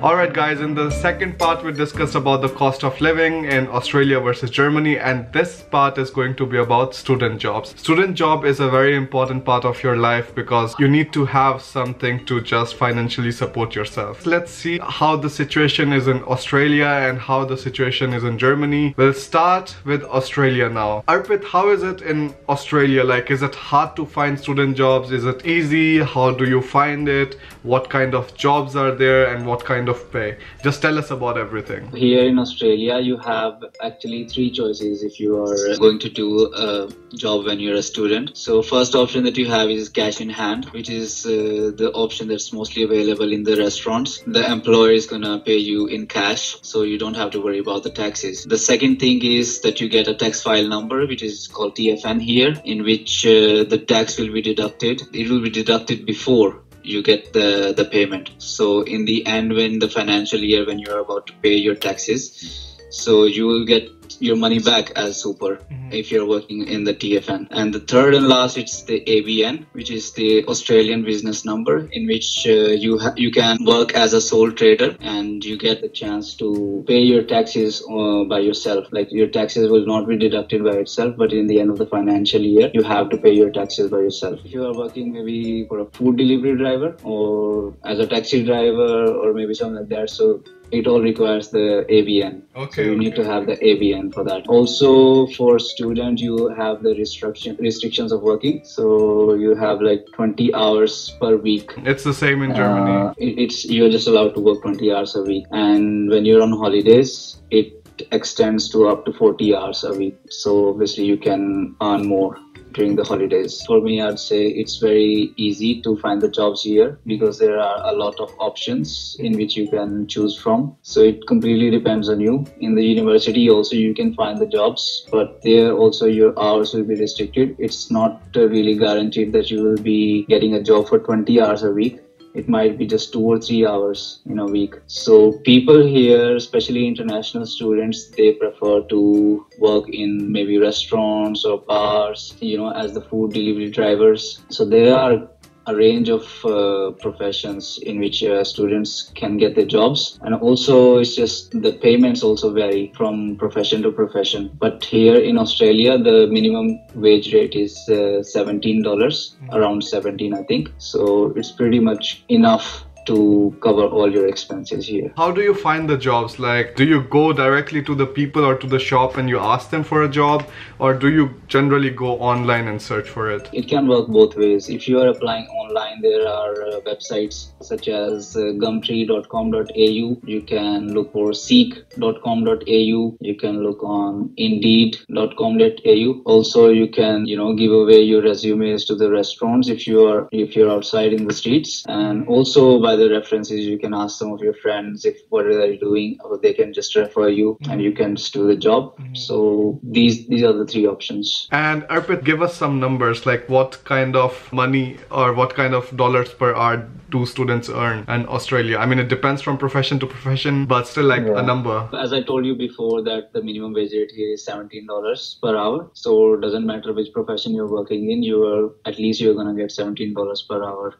Alright guys, in the second part we discussed about the cost of living in Australia versus Germany, and this part is going to be about student jobs. Student job is a very important part of your life because you need to have something to just financially support yourself. Let's see how the situation is in Australia and how the situation is in Germany. We'll start with Australia now. Arpit, how is it in Australia? Like, is it hard to find student jobs? Is it easy? How do you find it? What kind of jobs are there and what kind of pay? Just tell us about everything. Here in Australia, you have actually three choices if you are going to do a job when you're a student. So first option that you have is cash in hand, which is the option that's mostly available in the restaurants. The employer is gonna pay you in cash, so you don't have to worry about the taxes. The second thing is that you get a tax file number, which is called TFN here, in which the tax will be deducted. It will be deducted before you get the payment. So in the end, when the financial year, when you're about to pay your taxes, so you will get your money back as super if you're working in the TFN. And the third and last, it's the ABN, which is the Australian business number, in which you can work as a sole trader and you get the chance to pay your taxes by yourself. Like, your taxes will not be deducted by itself, but in the end of the financial year, you have to pay your taxes by yourself. If you are working maybe for a food delivery driver or as a taxi driver or maybe something like that, so it all requires the ABN. Okay, so you need to have the ABN for that. Also, for student, you have the restrictions of working. So you have like 20 hours per week. It's the same in Germany. You're just allowed to work 20 hours a week. And when you're on holidays, it extends to up to 40 hours a week. So obviously you can earn more during the holidays. For me, I'd say it's very easy to find the jobs here because there are a lot of options in which you can choose from. So it completely depends on you. In the university also you can find the jobs, but there also your hours will be restricted. It's not really guaranteed that you will be getting a job for 20 hours a week. It might be just 2 or 3 hours in a week. So people here, especially international students, they prefer to work in maybe restaurants or bars, as the food delivery drivers. So there are a range of professions in which students can get their jobs, and also it's just the payments also vary from profession to profession. But here in Australia, the minimum wage rate is $17, around 17 I think. So it's pretty much enough to cover all your expenses here. How do you find the jobs? Like, do you go directly to the people or to the shop and you ask them for a job, or do you generally go online and search for it? It can work both ways. If you are applying online, there are websites such as gumtree.com.au. You can look for seek.com.au. You can look on indeed.com.au. Also, you can give away your resumes to the restaurants if you're outside in the streets. And also, by the references, you can ask some of your friends if what are they doing, or they can just refer you and you can just do the job. So these are the three options. And Arpit, give us some numbers, like what kind of money or what kind of dollars per hour do students earn in Australia? I mean, it depends from profession to profession, but still like a number. As I told you before, that the minimum wage rate here is $17 per hour. So it doesn't matter which profession you're working in, you're gonna get $17 per hour.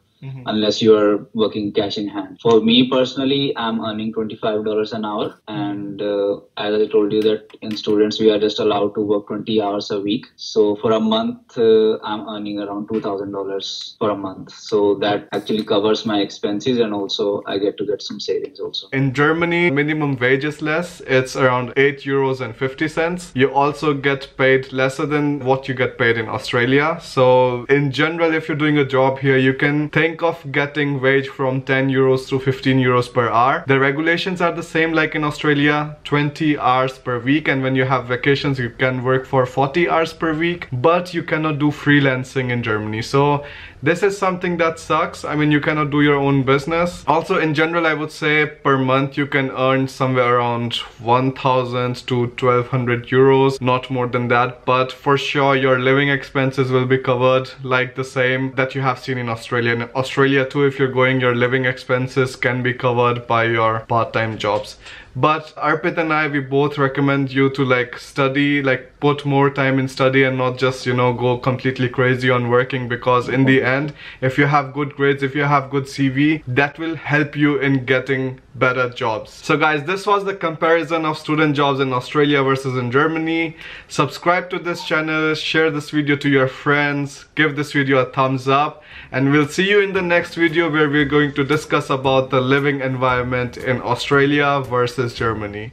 Unless you are working cash in hand. For me personally, I'm earning $25 an hour, and as I told you that in students we are just allowed to work 20 hours a week. So for a month, I'm earning around $2,000 for a month. So that actually covers my expenses, and also I get some savings also. In Germany, minimum wage is less. It's around €8.50. You also get paid lesser than what you get paid in Australia. So in general, if you're doing a job here, you can think of getting wage from €10 to €15 per hour. The regulations are the same like in Australia, 20 hours per week, and when you have vacations you can work for 40 hours per week, but you cannot do freelancing in Germany. So this is something that sucks. I mean, you cannot do your own business. Also, in general, I would say per month you can earn somewhere around 1,000 to 1,200 euros, not more than that. But for sure, your living expenses will be covered like the same that you have seen in Australia. In Australia too, if you're going, your living expenses can be covered by your part-time jobs. But Arpit and I, we both recommend you to like study, like put more time in study and not just, you know, go completely crazy on working, because in the end, if you have good grades, if you have good CV, that will help you in getting better jobs. So guys, this was the comparison of student jobs in Australia versus in Germany. Subscribe to this channel, share this video to your friends, give this video a thumbs up, and we'll see you in the next video where we're going to discuss about the living environment in Australia versus Germany.